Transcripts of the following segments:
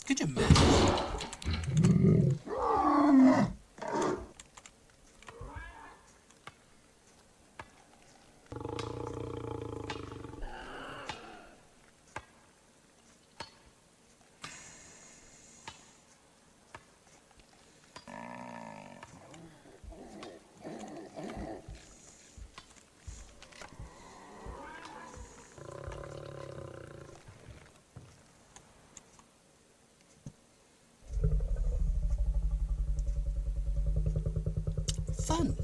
Could you imagine? Fun.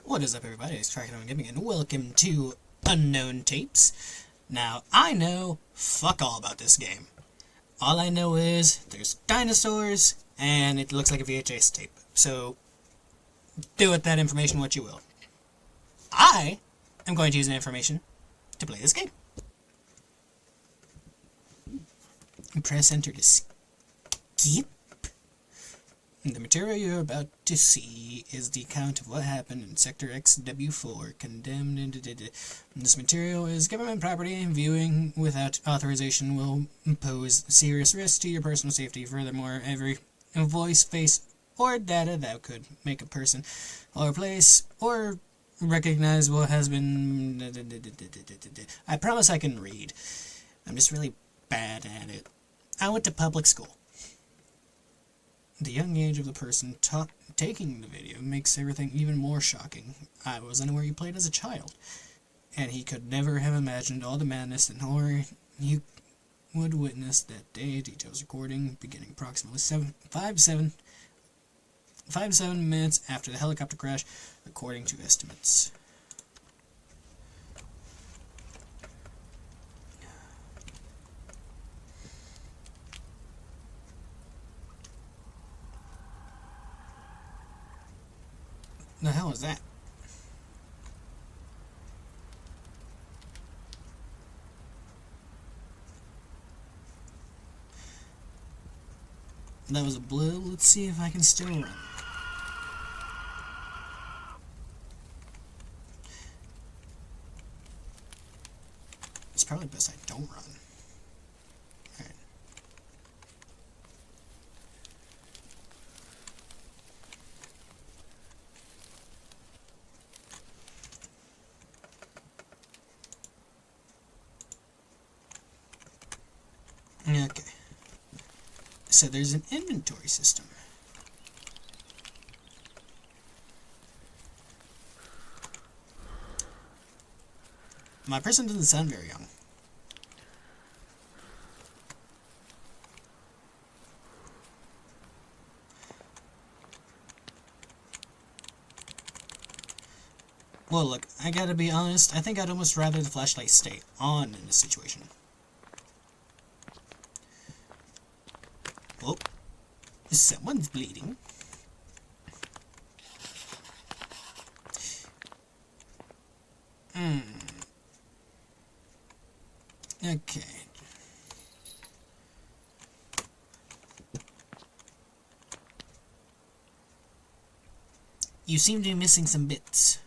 What is up, everybody? It's Tracking Gaming, and welcome to Unknown Tapes. Now, I know fuck all about this game. All I know is there's dinosaurs, and it looks like a VHS tape. So, do with that information what you will. I am going to use that information to play this game. Press enter to skip. The material you're about to see is the account of what happened in Sector XW4, condemned. This material is government property, and viewing without authorization will pose serious risk to your personal safety. Furthermore, every voice, face, or data that could make a person or place or recognizable has been... I promise I can read. I'm just really bad at it. I went to public school. The young age of the person taking the video makes everything even more shocking. I was unaware you played as a child, and he could never have imagined all the madness and horror you would witness that day. Details recording beginning approximately 5-7 minutes after the helicopter crash, according to estimates. The hell is that? That was a blue. Let's see if I can still run. It's probably best I don't run. Alright. Okay. So there's an inventory system. My person doesn't sound very young. Well, look, I gotta be honest, I think I'd almost rather the flashlight stay on in this situation. Oh, someone's bleeding. Okay. You seem to be missing some bits.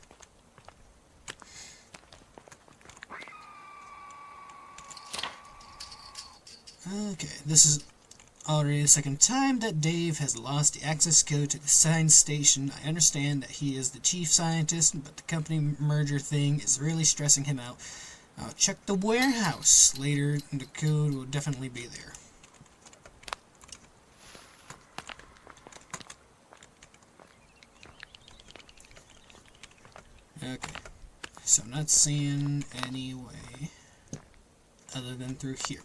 Okay, this is Already the second time that Dave has lost the access code to the science station. I understand that he is the chief scientist, but the company merger thing is really stressing him out. I'll check the warehouse later, and the code will definitely be there. Okay, so I'm not seeing any way other than through here.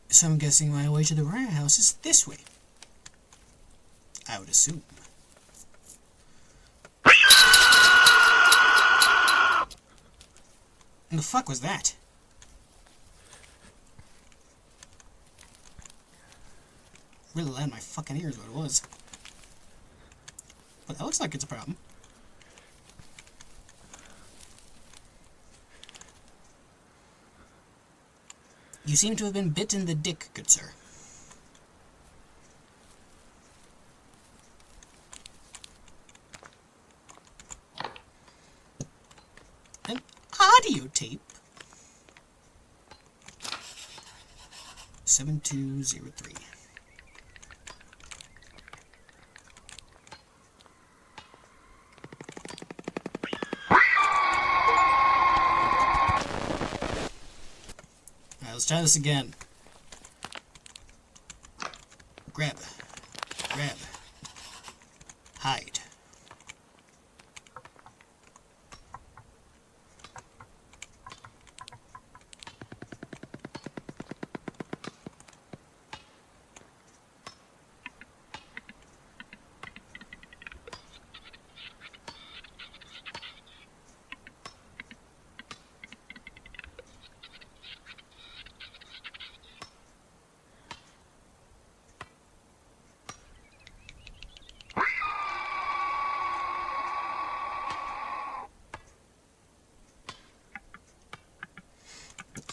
So I'm guessing my way to the warehouse is this way. I would assume. What the fuck was that? Really loud in my fucking ears what it was. But that looks like it's a problem. You seem to have been bit in the dick, good sir. An audio tape? 7203. Let's try this again. Grab. Grab. Hide.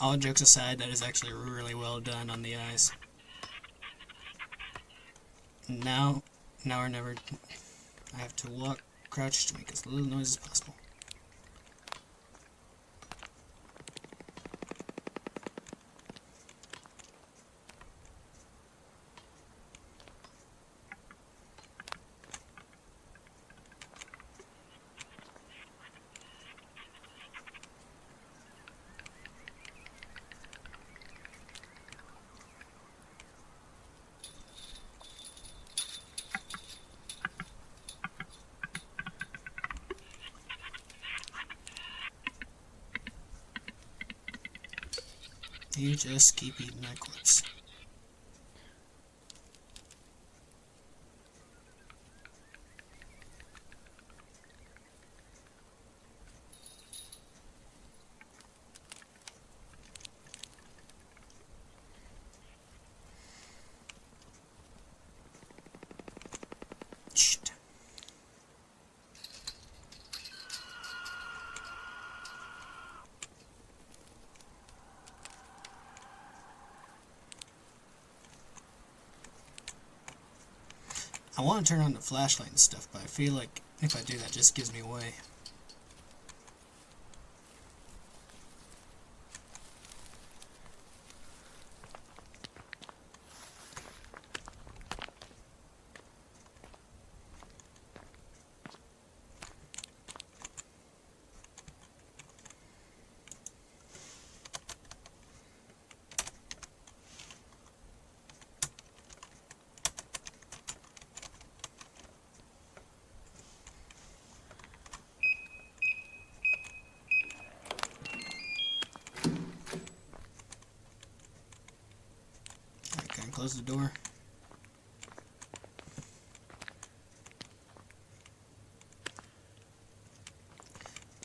All jokes aside, that is actually really well done on the eyes. Now or never, I have to walk crouched to make as little noise as possible. You just keep eating that corpse. Shit. I want to turn on the flashlight and stuff, but I feel like if I do that, it just gives me away. Close the door.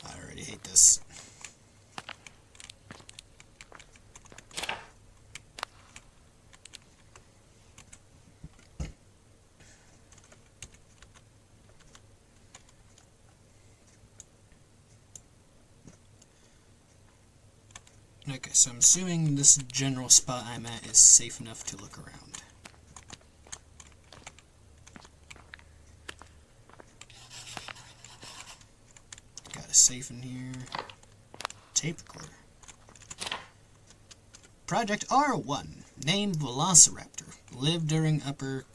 I already hate this. Okay, so I'm assuming this general spot I'm at is safe enough to look around. Got a safe in here. Tape recorder. Project R1. Name Velociraptor. Lived during upper...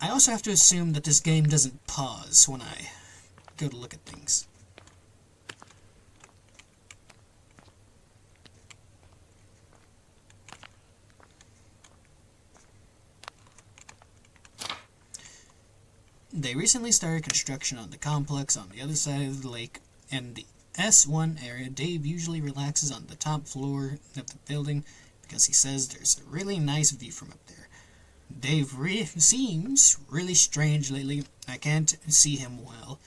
I also have to assume that this game doesn't pause when I go to look at things. They recently started construction on the complex on the other side of the lake, and the S1 area. Dave usually relaxes on the top floor of the building because he says there's a really nice view from up there. Dave seems really strange lately. I can't see him well.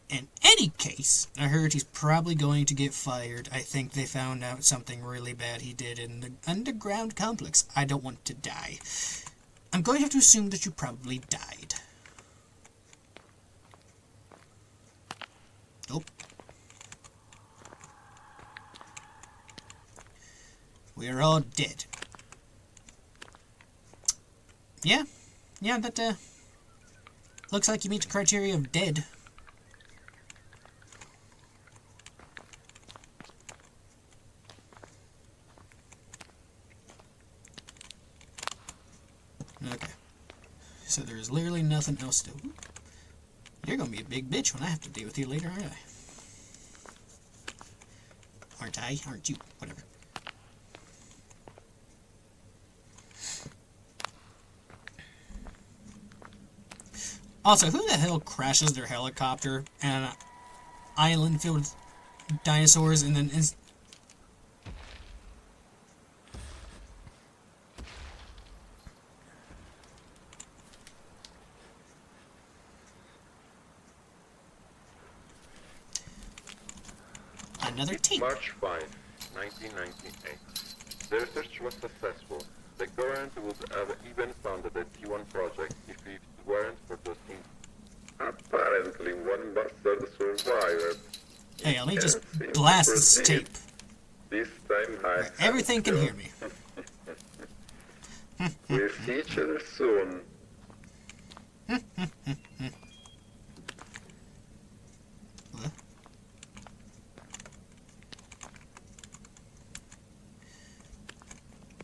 In any case, I heard he's probably going to get fired. I think they found out something really bad he did in the underground complex. I don't want to die. I'm going to have to assume that you probably died. Nope. We are all dead. Yeah, that looks like you meet the criteria of dead. Okay. So there's literally nothing else to... You're gonna be a big bitch when I have to deal with you later, aren't I? Aren't I? Aren't you? Whatever. Also, who the hell crashes their helicopter on an island filled with dinosaurs and then... Another tape. March 5, 1998. The research was successful. The government would have even funded the T1 project if it weren't for those things. Apparently one bastard survived. Hey, let me just blast this tape. This time I everything can hear me. We'll see each other soon. What?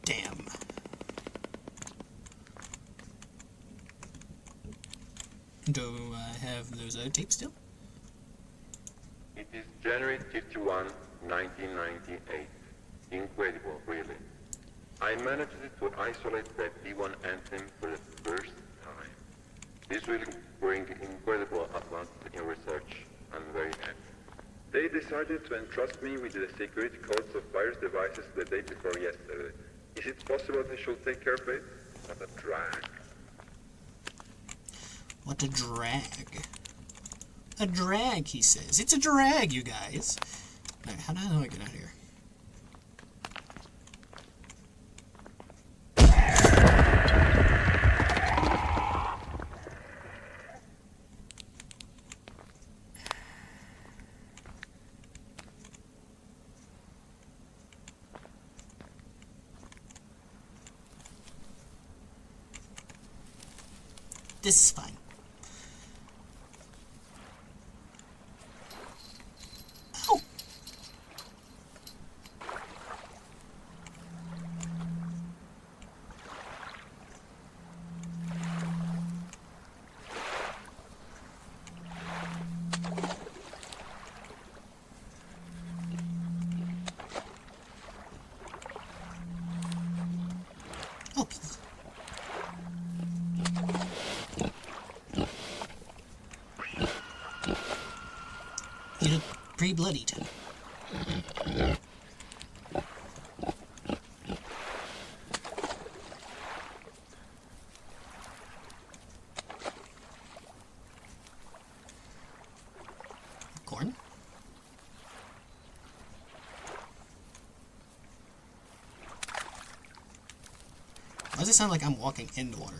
Damn. Do I have those other tapes still? It is January 51, 1998. Incredible, really. I managed to isolate the T1 anthem for the first time. This will bring incredible advances in research. I'm very happy. They decided to entrust me with the security codes of various devices the day before yesterday. Is it possible they should take care of it? What a drag. What a drag. A drag, he says. It's a drag, you guys. Alright, how the hell do I get out of here? This is fine. Oh! Oh, you look pre-bloodied. Corn? Why does it sound like I'm walking in the water?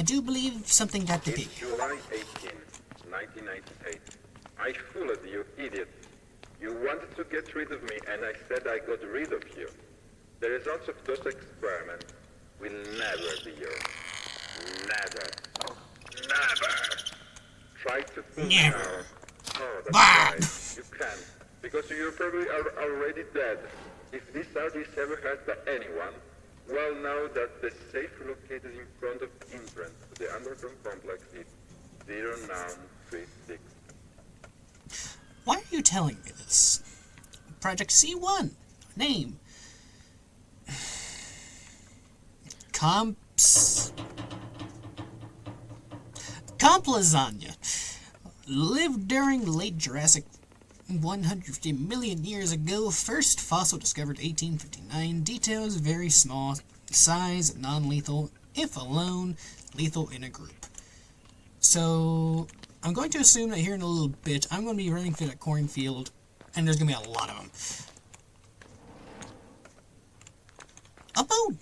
I do believe something got the pig. It's July 18, 1998. I fooled you, idiot. You wanted to get rid of me, and I said I got rid of you. The results of those experiments will never be yours. Never. Never. Try to fool me Never. now. Oh, that's Bah! right. You can't, because you probably are already dead. If this art is ever heard by anyone, well, now that the safe located in front of the entrance to the underground complex is 0936. Why are you telling me this? Project C1. Name. Comp lasagna. Lived during late Jurassic 150 million years ago. First fossil discovered 1859. Details very small. Size non-lethal. If alone, lethal in a group. So, I'm going to assume that here in a little bit, I'm going to be running through that cornfield, and there's going to be a lot of them. A bone!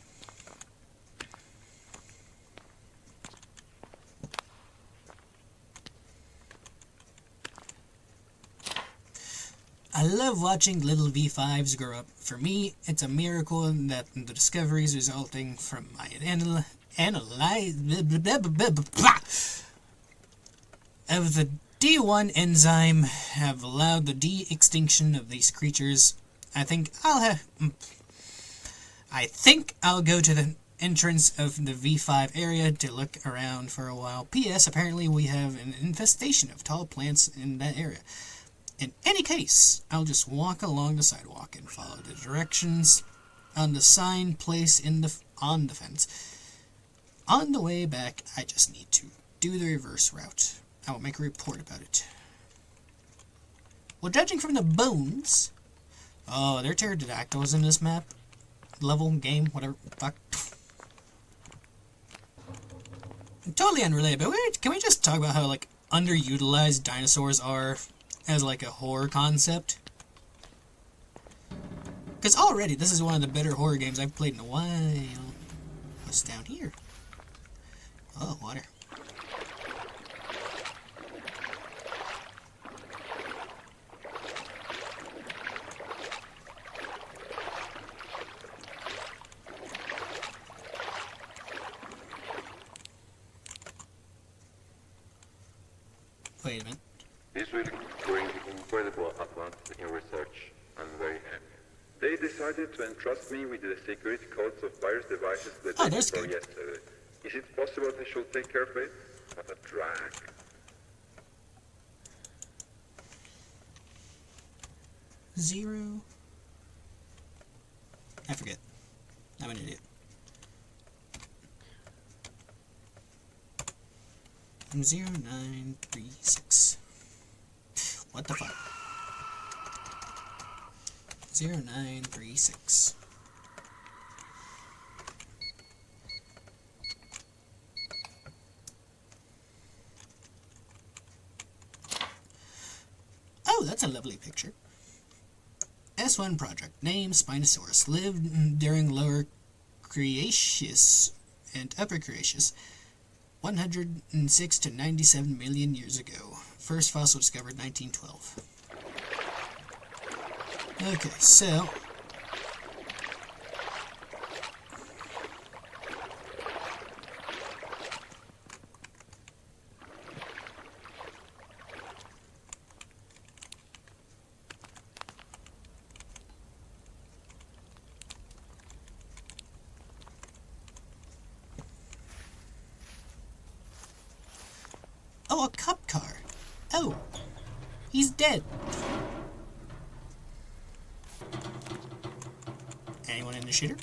I love watching little V5s grow up. For me, it's a miracle that the discoveries resulting from my of the D1 enzyme have allowed the de-extinction of these creatures. I think I'll go to the entrance of the V5 area to look around for a while. P.S. Apparently we have an infestation of tall plants in that area. In any case, I'll just walk along the sidewalk and follow the directions on the sign placed on the fence. On the way back, I just need to do the reverse route. I will make a report about it. Well, judging from the bones... Oh, there are pterodactyls in this map. Level, game, whatever. Fuck. Totally unrelated, but can we just talk about how, like, underutilized dinosaurs are as, like, a horror concept? Because already, this is one of the better horror games I've played in a while. What's down here? Oh, water. Wait a minute. This will bring incredible advances in research. I'm very happy. They decided to entrust me with the security codes of various devices the day before yesterday. Is it possible they should take care of it? What a drag. Zero. I forget. I'm an idiot. 0936. What the fuck? 0936. Oh, that's a lovely picture. S1 project. Name Spinosaurus. Lived during Lower Cretaceous and Upper Cretaceous. 106 to 97 million years ago. First fossil discovered 1912. Okay, so... Oh, a cop car. Oh, he's dead. Anyone in the shooter?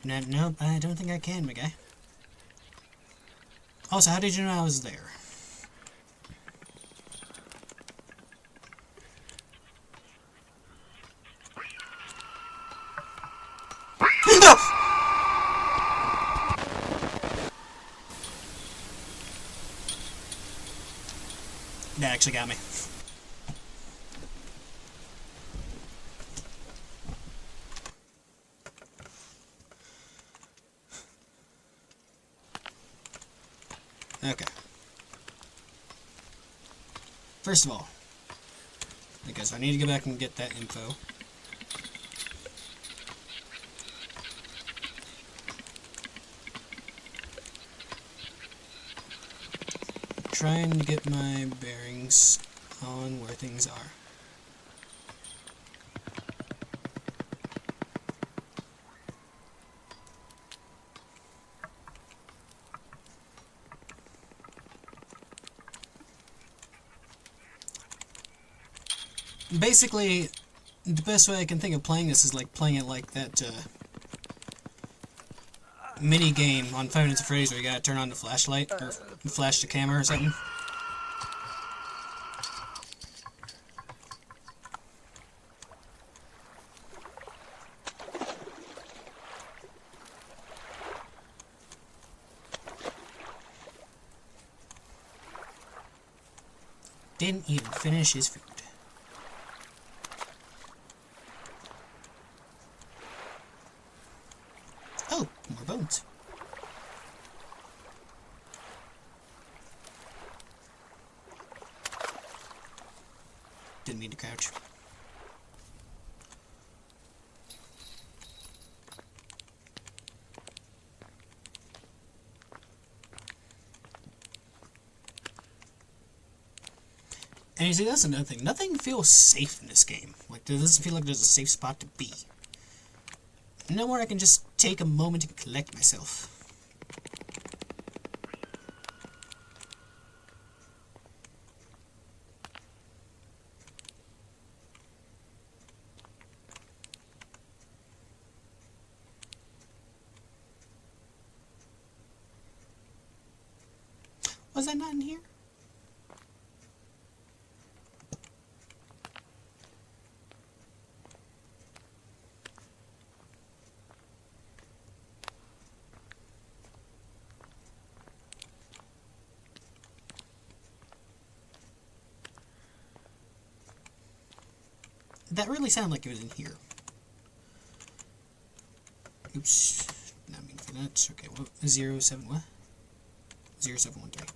Nope, I don't think I can, my guy. Also, how did you know I was there? That actually got me. Okay. First of all, because I need to go back and get that info. Trying to get my bearings on where things are. Basically, the best way I can think of playing this is like playing it like that mini game on Five Nights at Freddy's where you gotta turn on the flashlight or flash the camera or something. Didn't even finish his food. Oh, more bones. Didn't mean to crouch. And you see, that's another thing. Nothing feels safe in this game. Like, it doesn't feel like there's a safe spot to be. Nowhere I can just take a moment to collect myself. Was that not in here? That really sounded like it was in here. Oops. Not mean for that. Okay, what? 07 what? 0713.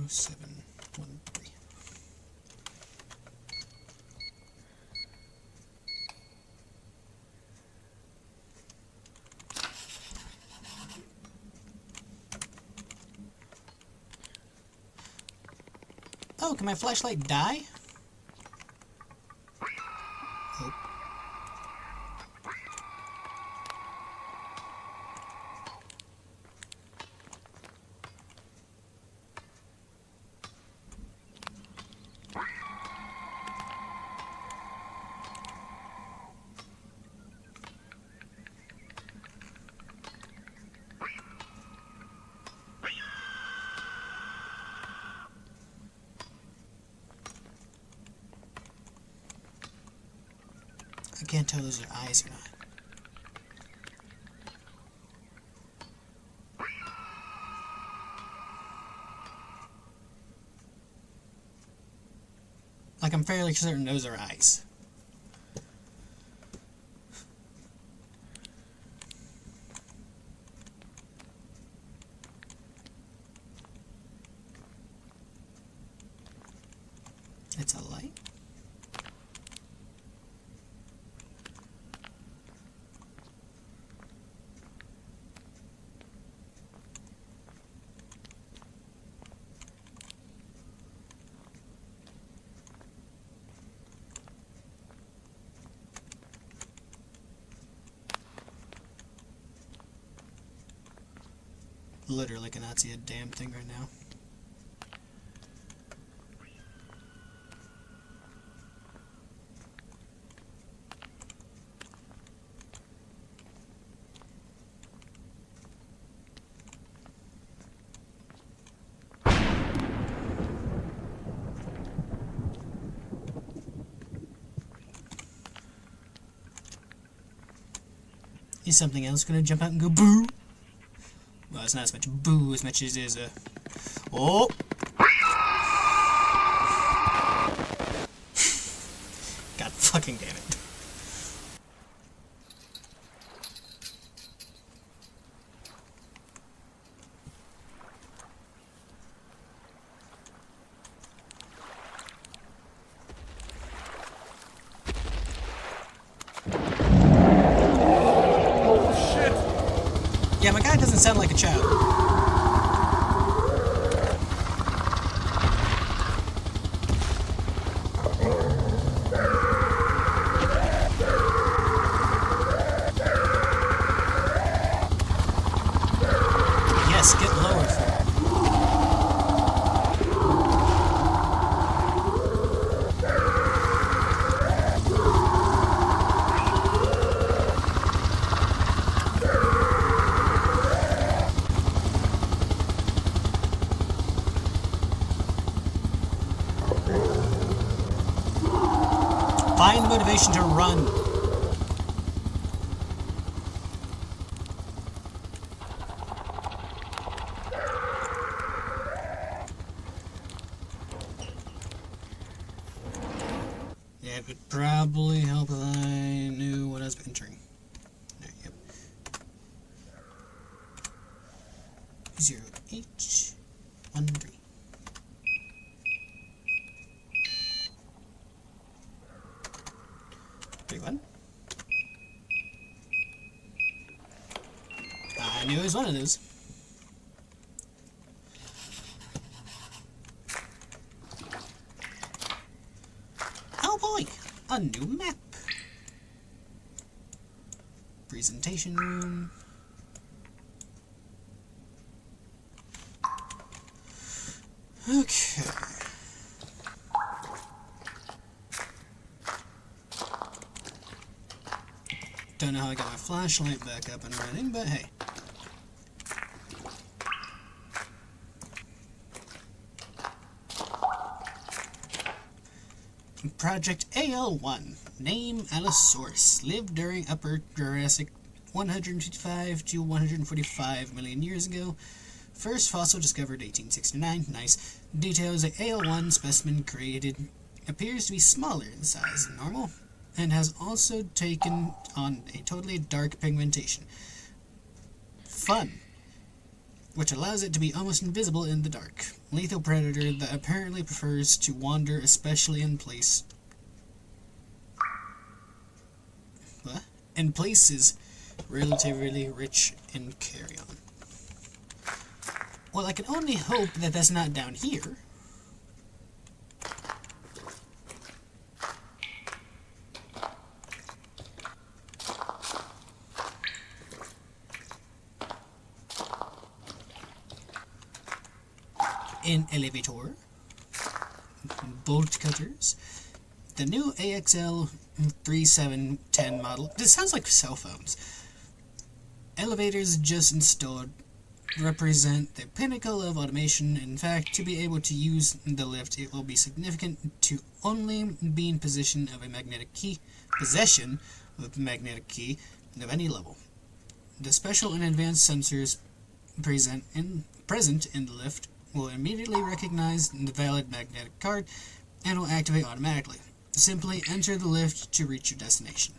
0713. Oh, can my flashlight die? Oh. I can't tell those are eyes or not. Like, I'm fairly certain those are eyes. It's a light? Literally cannot see a damn thing right now. Is something else gonna jump out and go boo? Well, it's not as much boo as much as it is a... Oh! God fucking damn it. Yeah, my guy doesn't sound like a child. Yes, get lower. Find the motivation to run. Yeah, it would probably help if I knew what I was entering. There, yep. 0H13. 31. I knew it was one of those. Oh boy, a new map. Presentation room. Okay. Don't know how I got my flashlight back up and running, but hey. Project AL1. Name Allosaurus. Lived during Upper Jurassic 155 to 145 million years ago. First fossil discovered 1869. Nice. Details: the AL1 specimen created appears to be smaller in size than normal, and has also taken on a totally dark pigmentation. Fun. Which allows it to be almost invisible in the dark. Lethal predator that apparently prefers to wander, especially in places relatively rich in carrion. Well, I can only hope that that's not down here. An elevator, bolt cutters, the new AXL 3710 model. This sounds like cell phones. Elevators just installed represent the pinnacle of automation. In fact, to be able to use the lift, it will be significant to only be in possession of magnetic key of any level. The special and advanced sensors present in the lift will immediately recognize the valid magnetic card and will activate automatically. Simply enter the lift to reach your destination.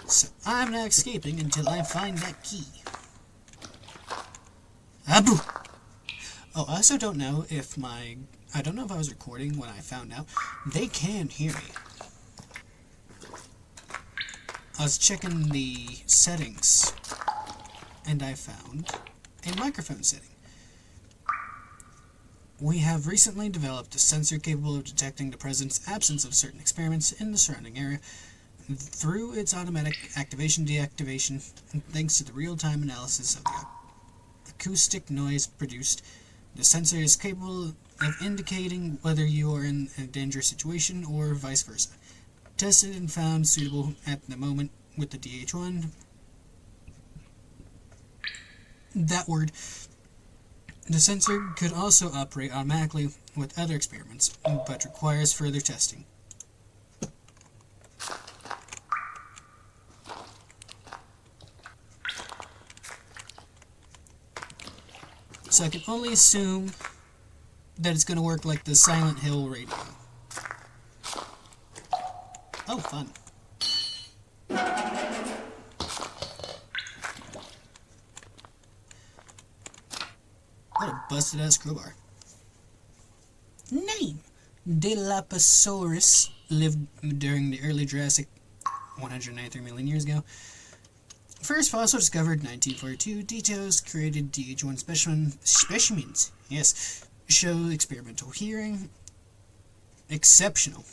So I'm not escaping until I find that key. Abu! Oh, I also don't know if I was recording when I found out. They can hear me. I was checking the settings, and I found a microphone setting. We have recently developed a sensor capable of detecting the absence of certain experiments in the surrounding area through its automatic activation-deactivation, and thanks to the real-time analysis of the acoustic noise produced. The sensor is capable of indicating whether you are in a dangerous situation or vice versa. Tested and found suitable at the moment with the DH1. That word. The sensor could also operate automatically with other experiments, but requires further testing. So I can only assume that it's going to work like the Silent Hill radio. Oh, fun. What a busted-ass crowbar. Name. Dilophosaurus lived during the early Jurassic 193 million years ago. First fossil discovered 1942. Details created DH1 specimens. Yes. Show experimental hearing. Exceptional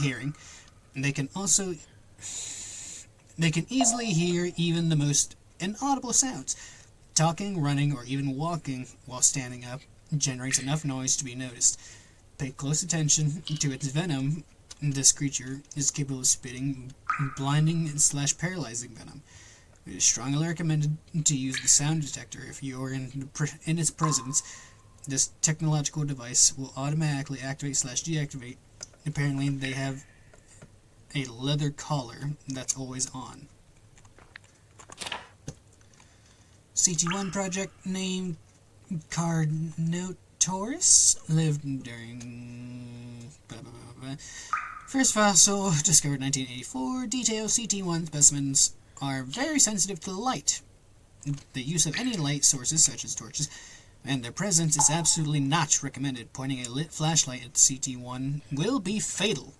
hearing. They can easily hear even the most inaudible sounds. Talking, running, or even walking while standing up generates enough noise to be noticed. Pay close attention to its venom. This creature is capable of spitting blinding/paralyzing venom. It is strongly recommended to use the sound detector if you are in its presence. This technological device will automatically activate/deactivate. Apparently, they have a leather collar that's always on. CT1 project name Carnotaurus lived during first fossil discovered 1984. Details CT1 specimens are very sensitive to light. The use of any light sources such as torches and their presence is absolutely not recommended. Pointing a lit flashlight at CT1 will be fatal.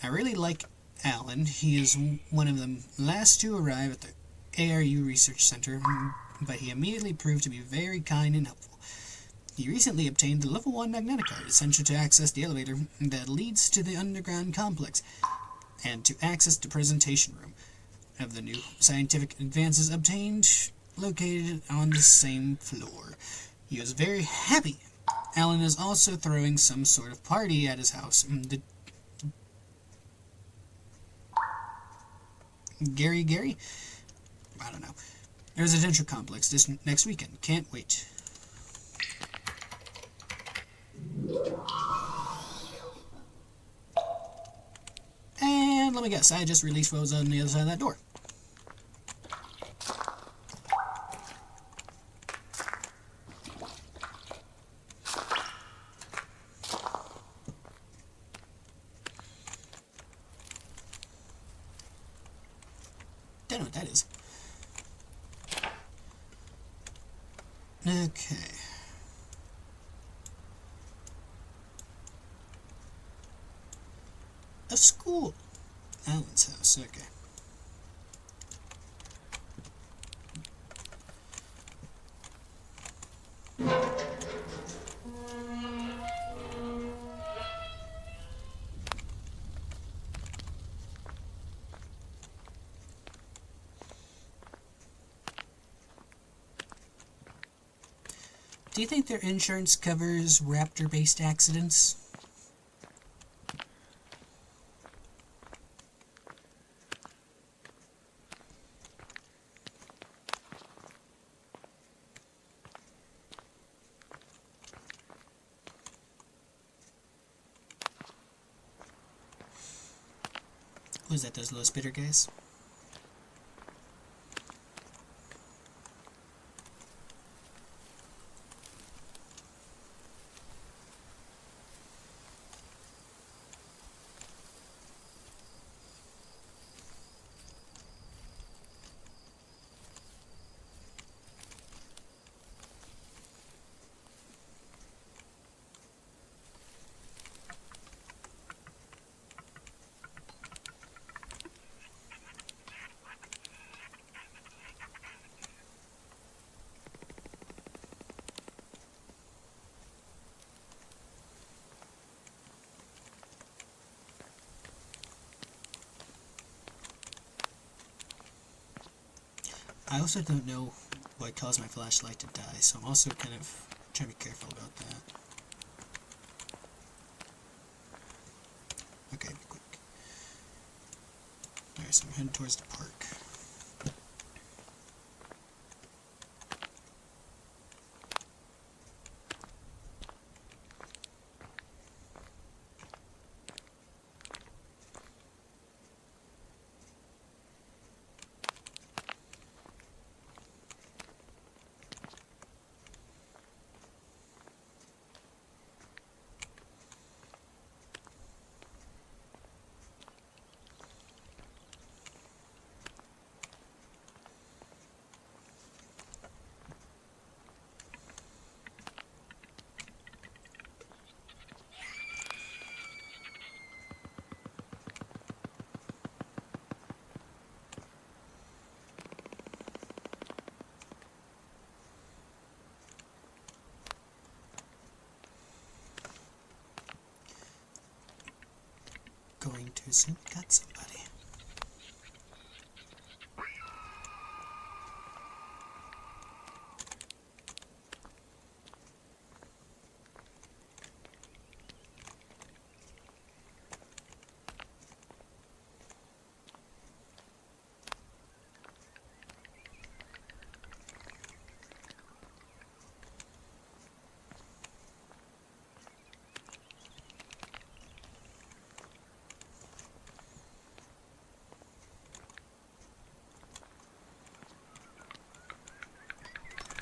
I really like Alan. He is one of the last to arrive at the ARU Research Center, but he immediately proved to be very kind and helpful. He recently obtained the Level 1 magnetic card, essential to access the elevator that leads to the underground complex, and to access the presentation room of the new scientific advances obtained, located on the same floor. He was very happy. Alan is also throwing some sort of party at his house. Gary? I don't know. A residential complex this next weekend. Can't wait. And let me guess, I just released what was on the other side of that door. Don't know what that is. Okay. A school. Alan's house, okay. Do you think their insurance covers raptor-based accidents? What is that, those low spitter guys? I also don't know what caused my flashlight to die, so I'm also kind of trying to be careful about that. Okay, be quick. Alright, so I'm heading towards the park. assume we got somebody.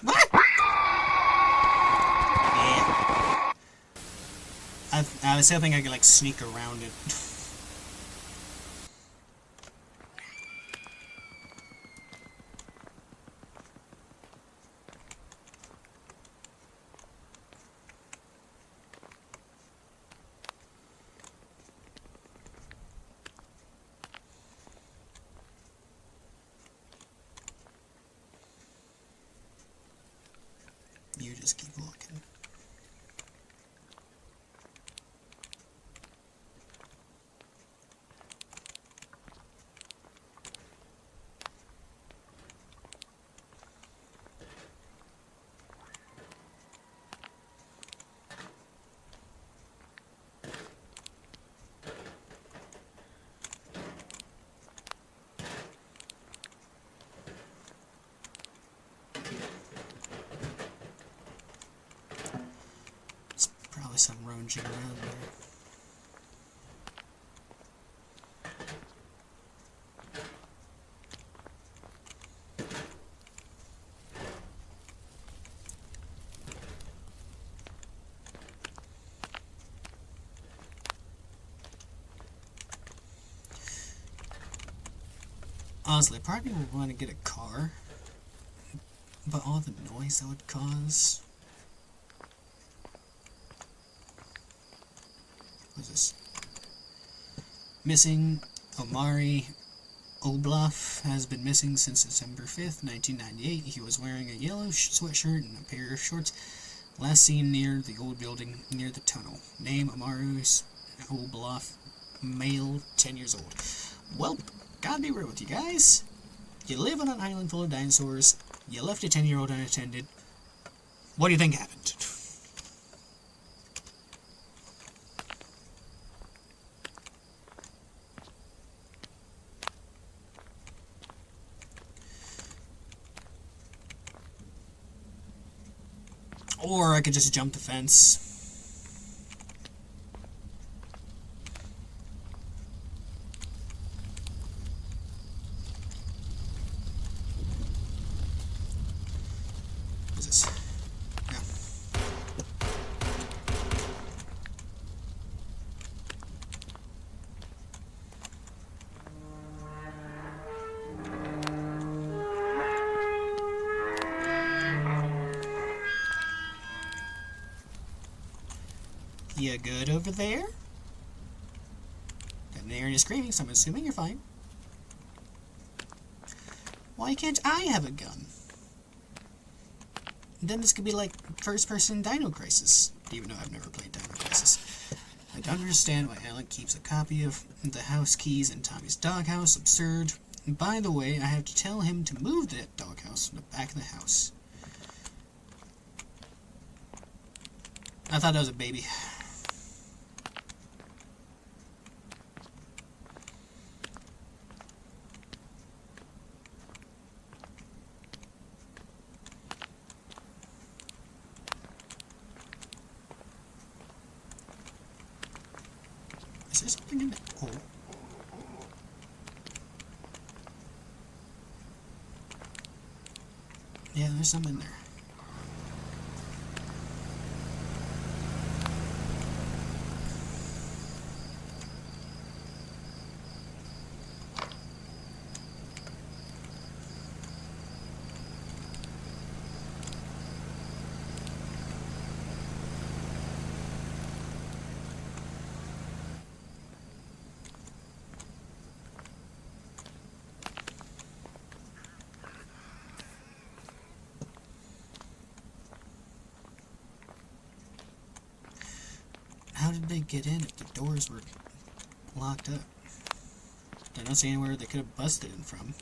What? Yeah. I was hoping I could, like, sneak around it. You just keep looking. It's probably some rummaging around there. Honestly, I probably would want to get a car, but all the noise that would cause. What's this? Missing Omari Oblaf has been missing since December 5th, 1998. He was wearing a yellow sweatshirt and a pair of shorts. Last seen near the old building near the tunnel. Name Omari Oblaf, male, 10 years old. Well, gotta be real with you guys. You live on an island full of dinosaurs. You left a 10-year-old unattended. What do you think happened? Or I could just jump the fence. What's this? Yeah. You good over there? Got an area screaming, so I'm assuming you're fine. Why can't I have a gun? Then this could be like first-person Dino Crisis, even though I've never played Dino Crisis. I don't understand why Alan keeps a copy of the house keys in Tommy's doghouse. Absurd. And by the way, I have to tell him to move that doghouse from the back of the house. I thought that was a baby. Is there something in it? Oh. Yeah, there's something in there. How did they get in if the doors were locked up? I don't see anywhere they could have busted in from.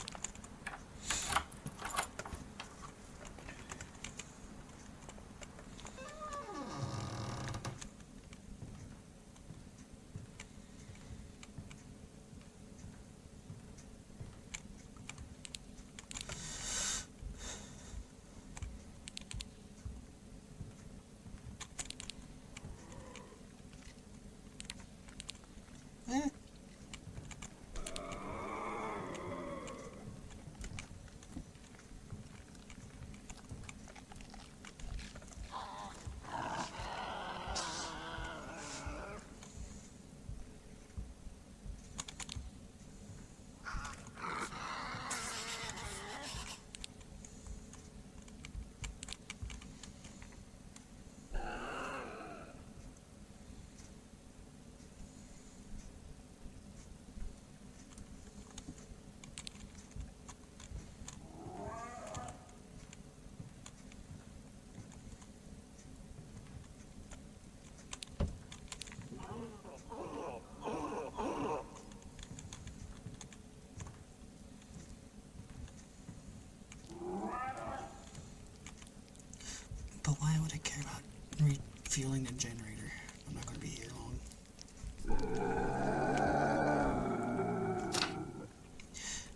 Eh. But why would I care about refueling a generator? I'm not going to be here long.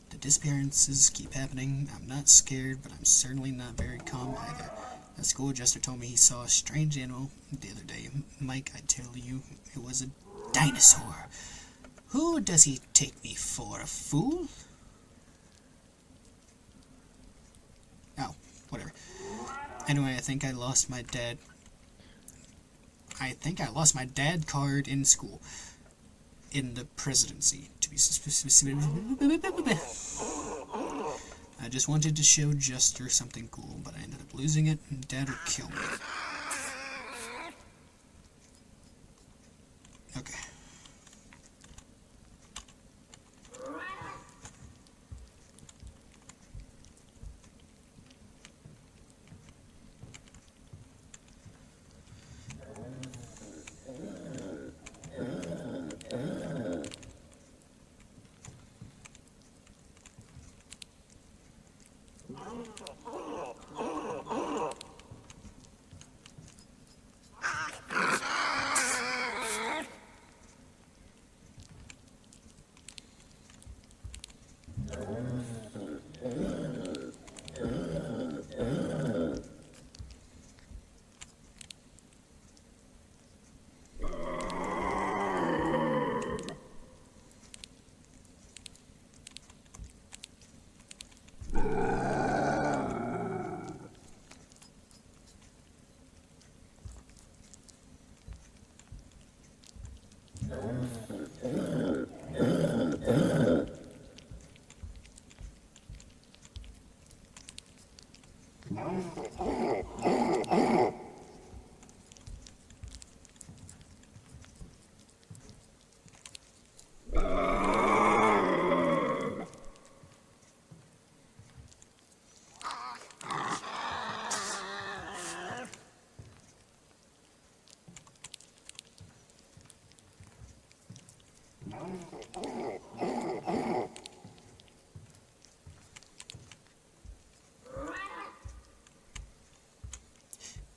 The disappearances keep happening. I'm not scared, but I'm certainly not very calm either. The school adjuster told me he saw a strange animal the other day. Mike, I tell you, it was a dinosaur. Who does he take me for, a fool? Oh, whatever. Anyway, I think I lost my dad card in school. In the presidency, to be specific. I just wanted to show Jester something cool, but I ended up losing it, and Dad would kill me. Okay.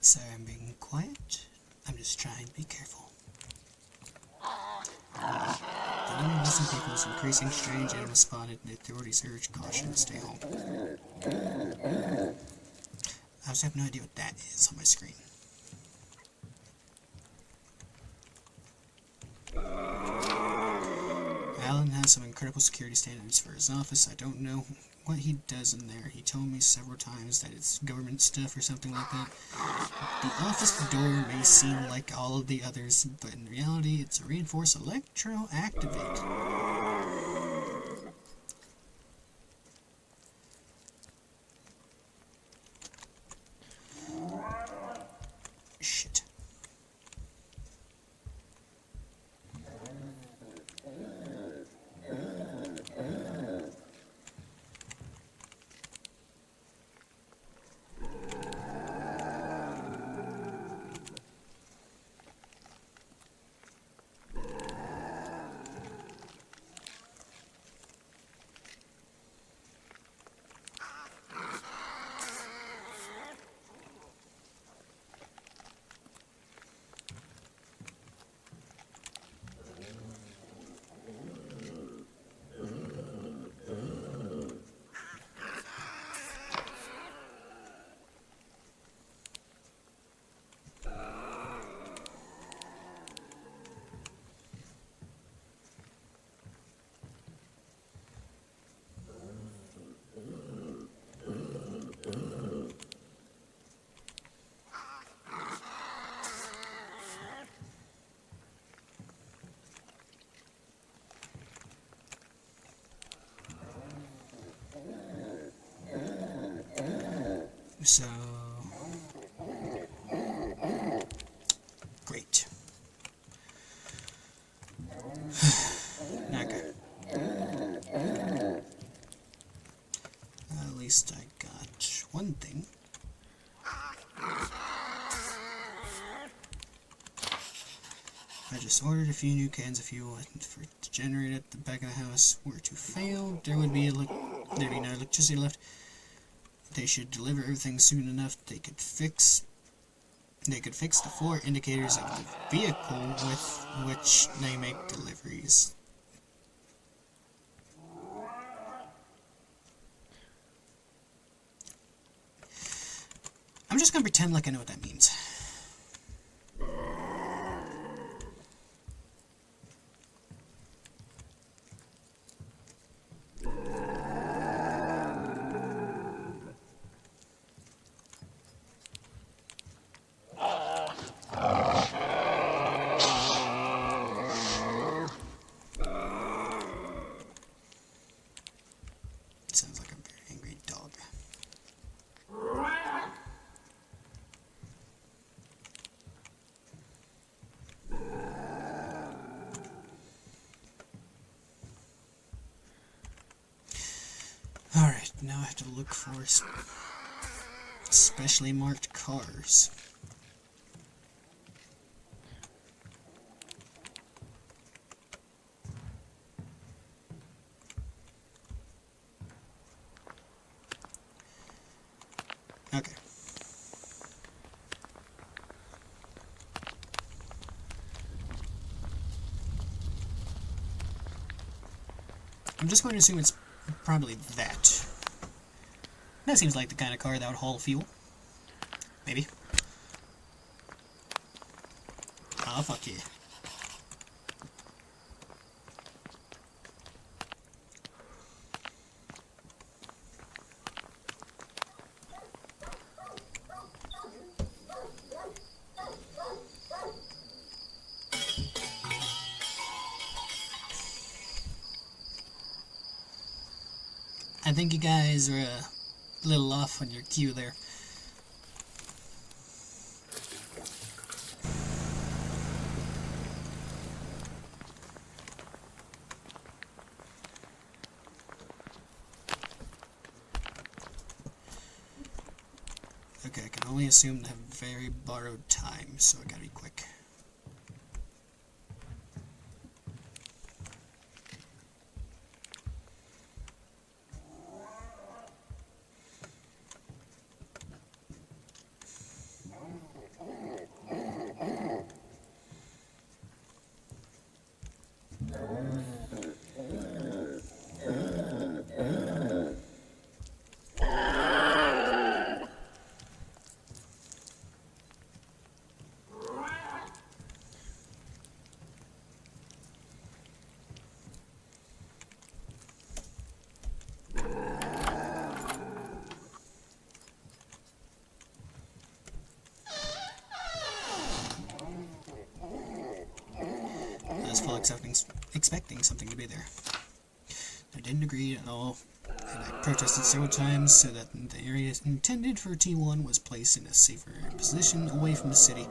Sorry I'm being quiet. I'm just trying to be careful. The number of missing people is increasing. Strange animals spotted, and the authorities urge caution to stay home. I also have no idea what that is on my screen. Alan has some incredible security standards for his office. I don't know what he does in there. He told me several times that it's government stuff or something like that. The office door may seem like all of the others, but in reality it's a reinforced electroactivate. Shit. So... Great. Not good. At least I got one thing. I just ordered a few new cans of fuel for it to generate at the back of the house. Were to fail, there'd be no electricity left. They should deliver everything soon enough. They could fix the 4 indicators of the vehicle with which they make deliveries. I'm just gonna pretend like I know what that means. Sounds like a very angry dog. Alright, now I have to look for specially marked cars. Okay. I'm just going to assume it's probably that. That seems like the kind of car that would haul fuel. Maybe. Oh, fuck yeah. I think you guys are a little off on your cue there. Okay, I can only assume they have very borrowed time, so I gotta be quick. I was full expecting something to be there. I didn't agree at all, and I protested several times so that the area intended for T1 was placed in a safer position away from the city.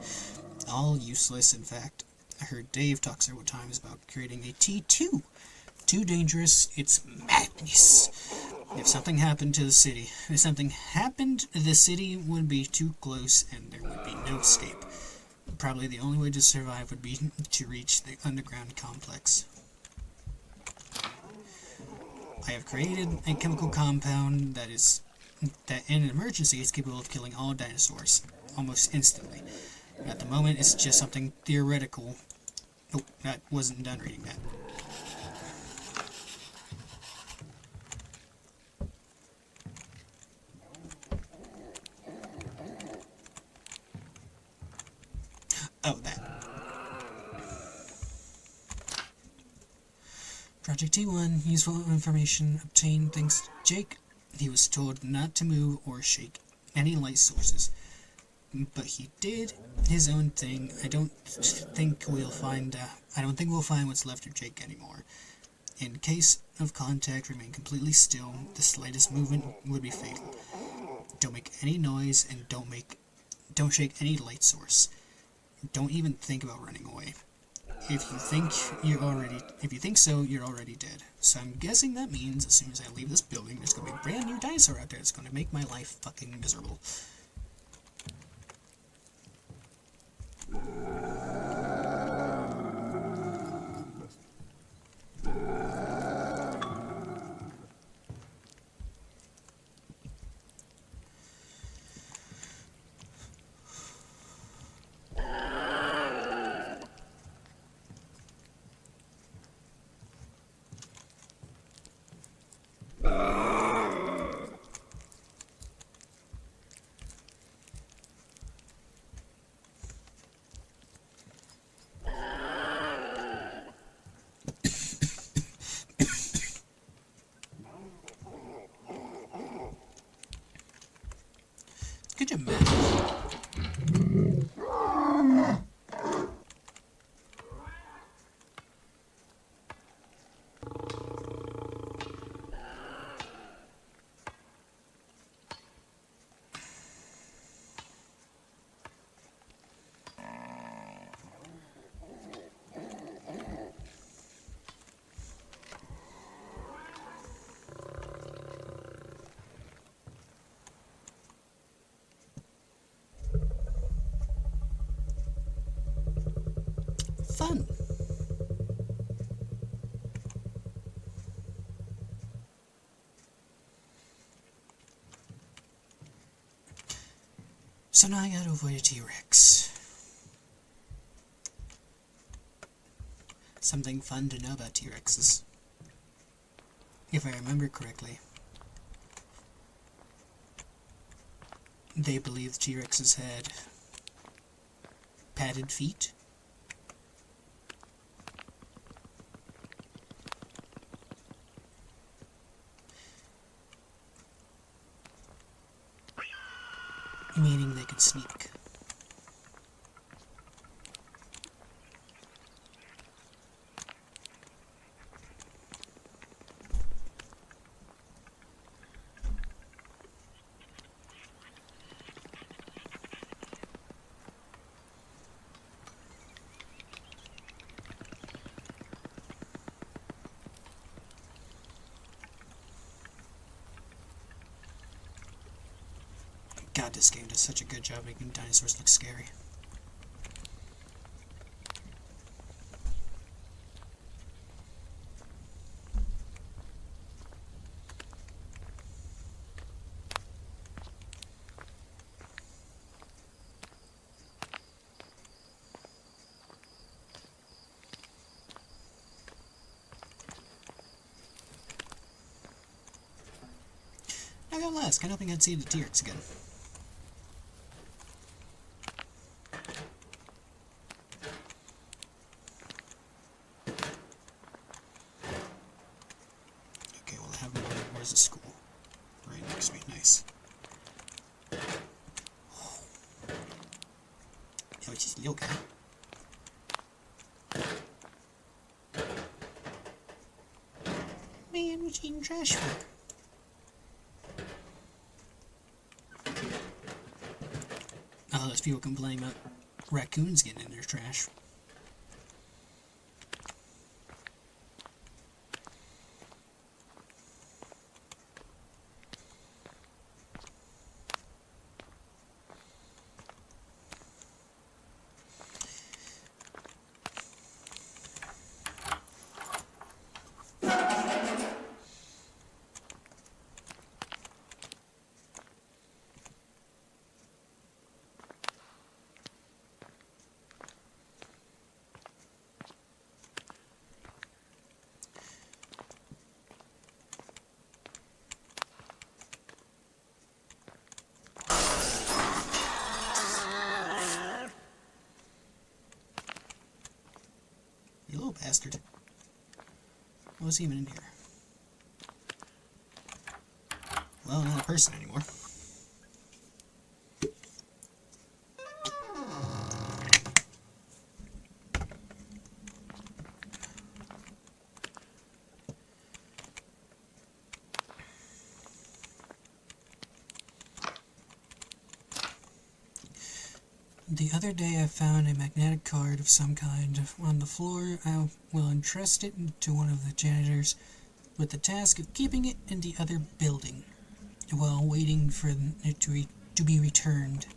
All useless, in fact. I heard Dave talk several times about creating a T2. Too dangerous, it's madness. If something happened to the city, the city would be too close and there would be no escape. Probably the only way to survive would be to reach the underground complex. I have created a chemical compound that in an emergency is capable of killing all dinosaurs almost instantly. At the moment, it's just something theoretical. Oh, that wasn't done reading that. Oh, that. Project T1, useful information obtained thanks to Jake. He was told not to move or shake any light sources. But he did his own thing. I don't think we'll find what's left of Jake anymore. In case of contact, remain completely still. The slightest movement would be fatal. Don't make any noise, and don't shake any light source. Don't even think about running away. If you think so, you're already dead. So I'm guessing that means as soon as I leave this building, there's gonna be a brand new dinosaur out there that's gonna make my life fucking miserable. Could you imagine? Fun. So now I gotta avoid a T-Rex. Something fun to know about T-Rexes. If I remember correctly, they believed T-Rexes had padded feet. Meaning they could sneak. God, this game does such a good job making dinosaurs look scary. I got last. Kind of hoping I'd see the T-Rex again. Okay, well I have one. Where's the school? Right next to me. Nice. Yeah, it's just a little guy. Man, what's eating trash for? Oh, those people complaining about raccoons getting in their trash. You little bastard. What was even in here? Well, not a person anymore. The other day I found a magnetic card of some kind on the floor. I will entrust it to one of the janitors with the task of keeping it in the other building while waiting for it to be returned.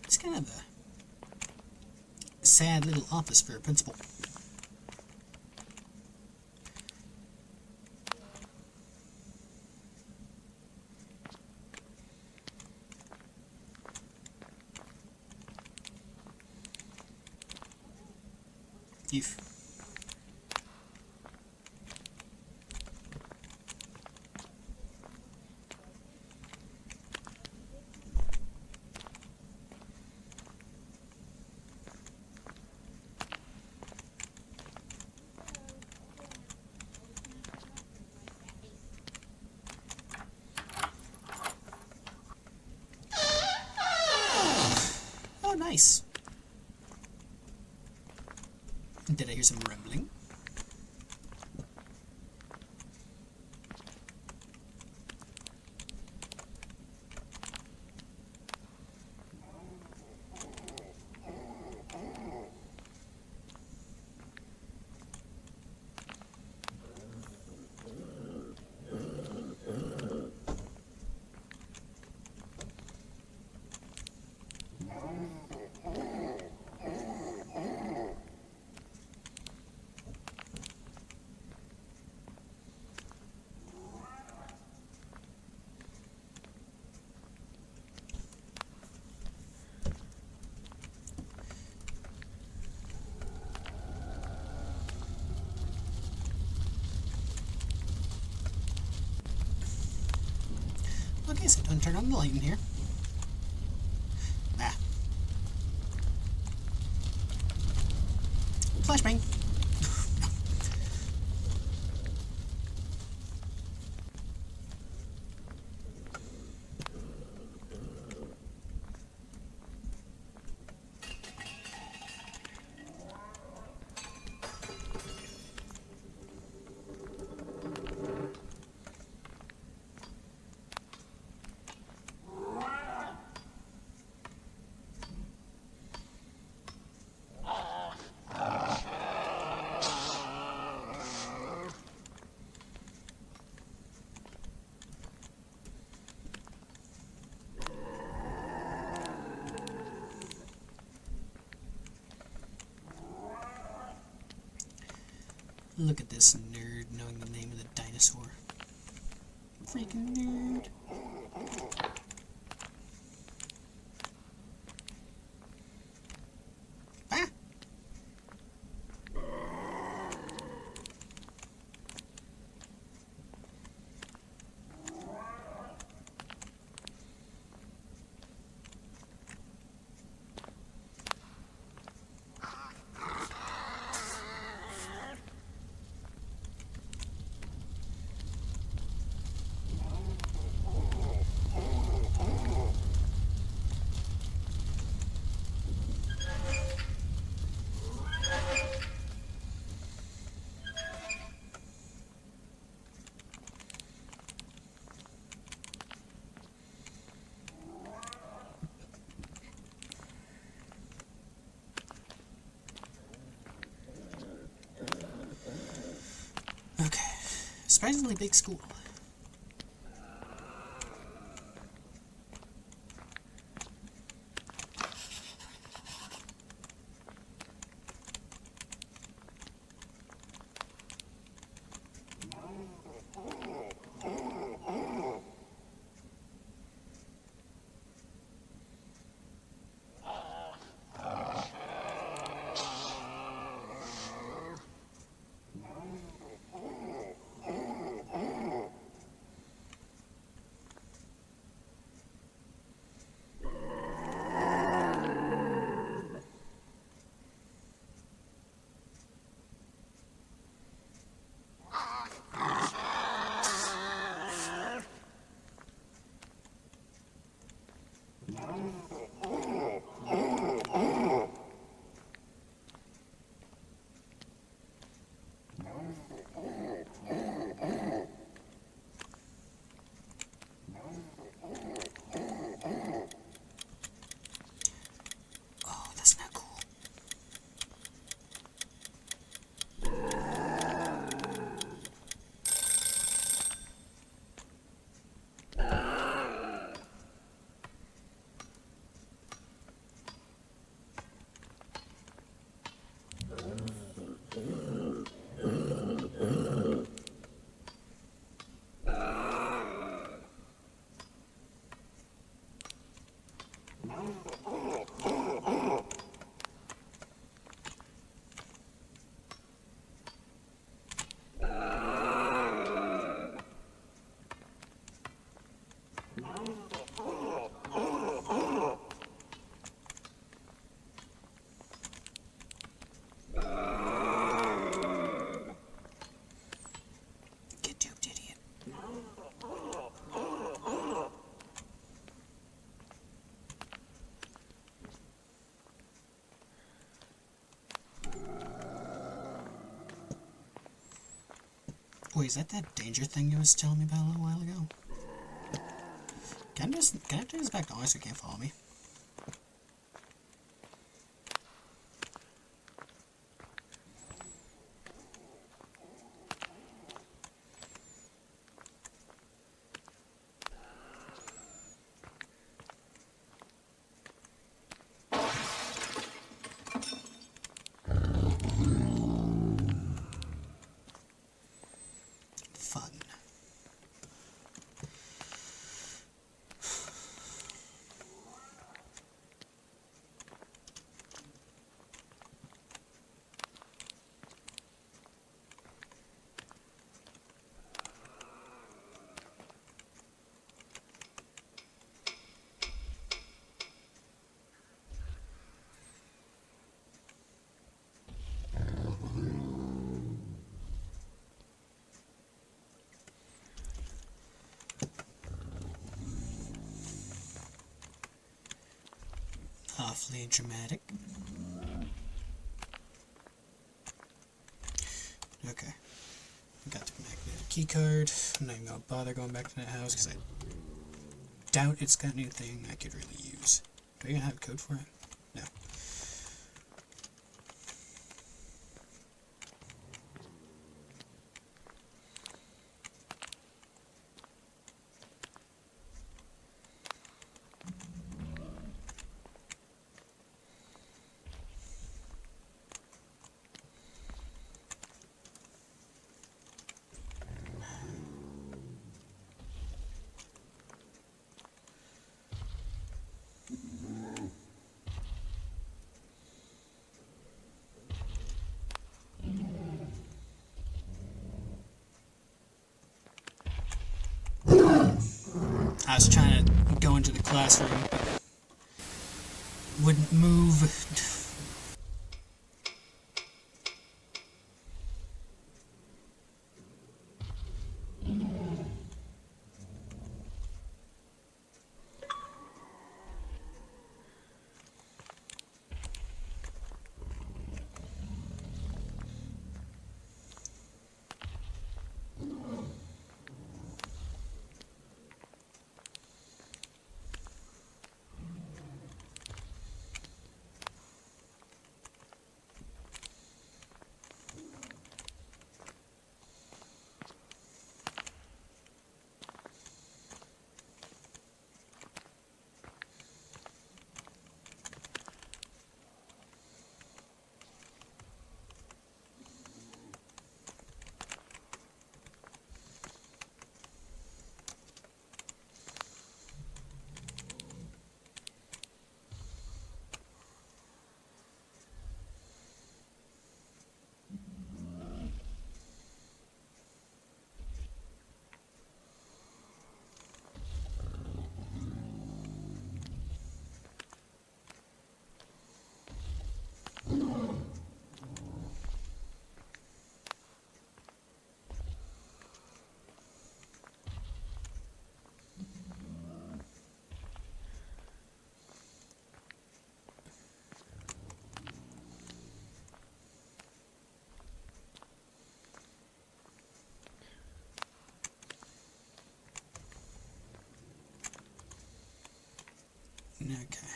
It's kind of a sad little office for a principal. If oh, nice. Did I hear some rumbling? Okay, so don't turn on the light in here. Ah. Flashbang. Look at this nerd knowing the name of the dinosaur. Freaking nerd. Ah! Okay. Surprisingly big school. Wait, is that danger thing you was telling me about a little while ago? Can I do this back to so you can't follow me? Fun. Awfully dramatic. Okay. Got the magnetic key card. I'm not even gonna bother going back to that house because I doubt it's got anything I could really use. Do I even have a code for it? No. I was trying to go into the classroom, but wouldn't move. Okay.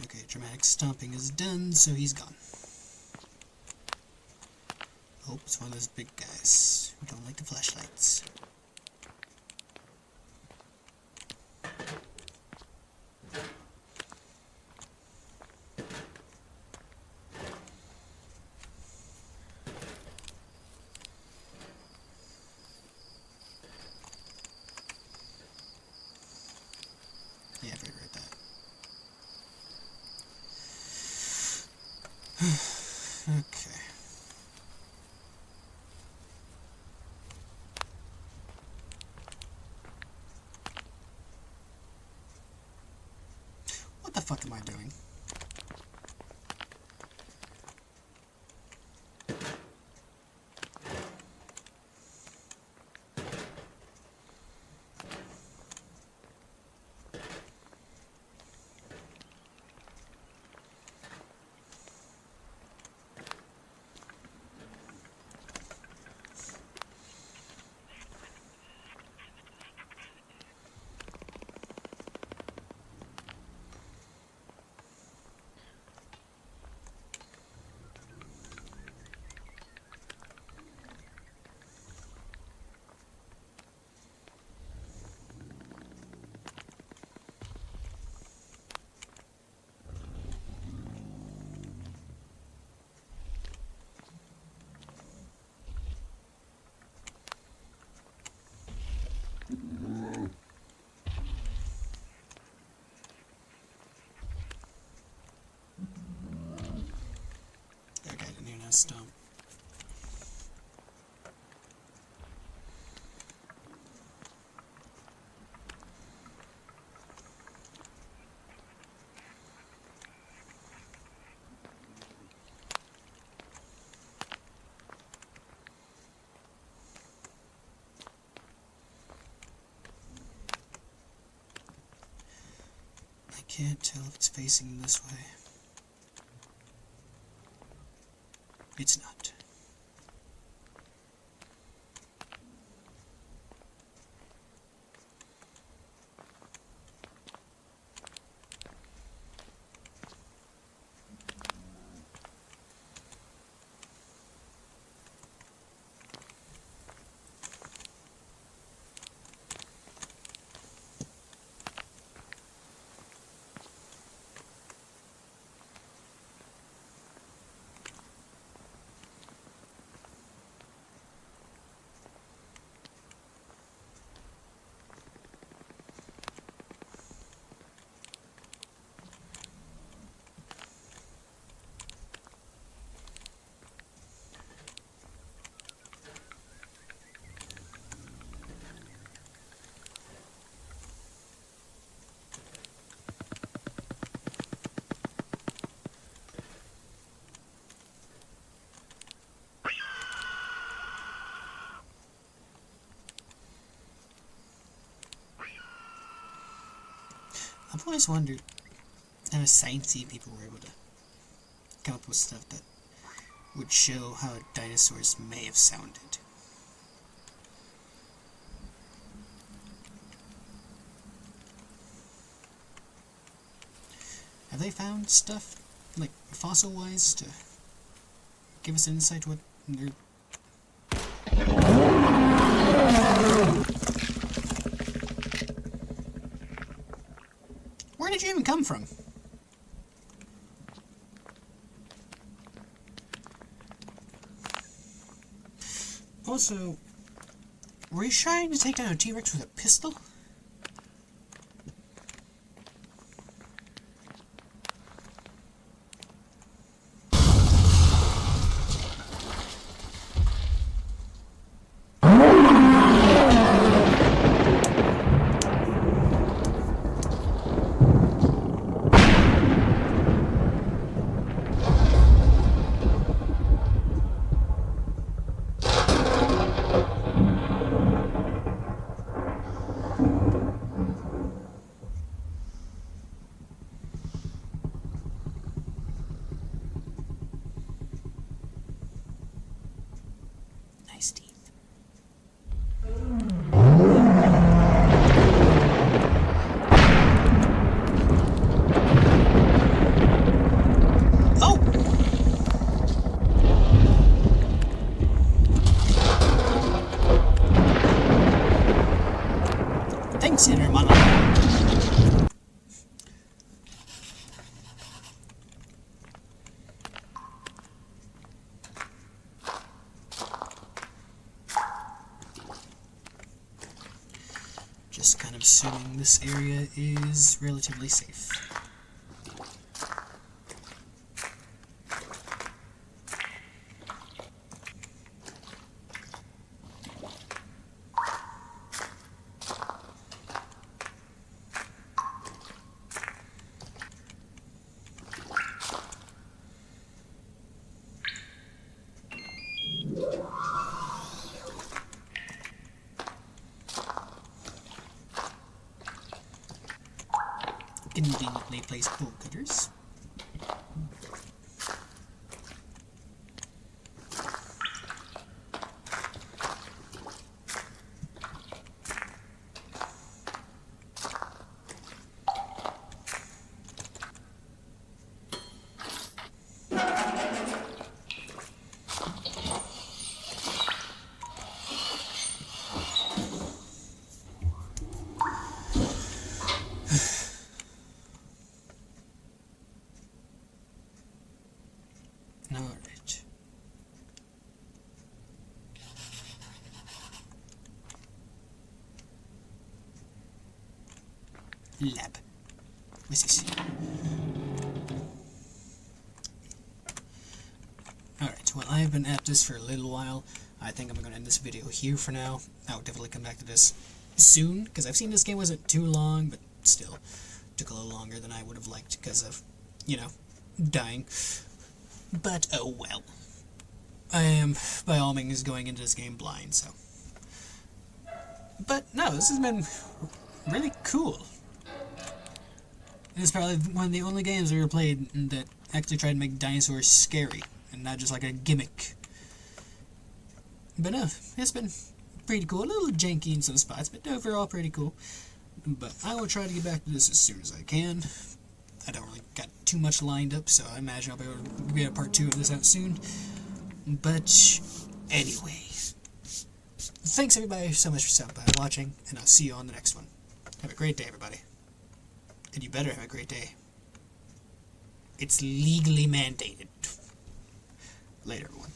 Okay, dramatic stomping is done, so he's gone. Oh, it's one of those big guys who don't like the flashlights. Yeah, I've already read that. Okay. What the fuck am I doing? Okay, I didn't even have to stomp. I can't tell if it's facing this way. It's not. I've always wondered how sciencey people were able to come up with stuff that would show how dinosaurs may have sounded. Have they found stuff, like, fossil-wise, to give us insight to what they're... Where did you even come from? Also, were you trying to take down a T-Rex with a pistol? Nice teeth. Oh! Thanks, hermano. Just kind of assuming this area is relatively safe. conveniently placed bolt cutters. Alright. Lab. What's this? Alright, well, I've been at this for a little while. I think I'm going to end this video here for now. I'll definitely come back to this soon, because I've seen this game wasn't too long, but still took a little longer than I would have liked because of, you know, dying. But oh well. I am, by all means, going into this game blind, so. But no, this has been really cool. It's probably one of the only games I've ever played that actually tried to make dinosaurs scary, and not just like a gimmick. But no, it's been pretty cool. A little janky in some spots, but overall pretty cool. But I will try to get back to this as soon as I can. I don't really got too much lined up, so I imagine I'll be able to get a part 2 of this out soon. But anyway, thanks everybody so much for stopping by and watching, and I'll see you on the next one. Have a great day, everybody. And you better have a great day. It's legally mandated. Later, everyone.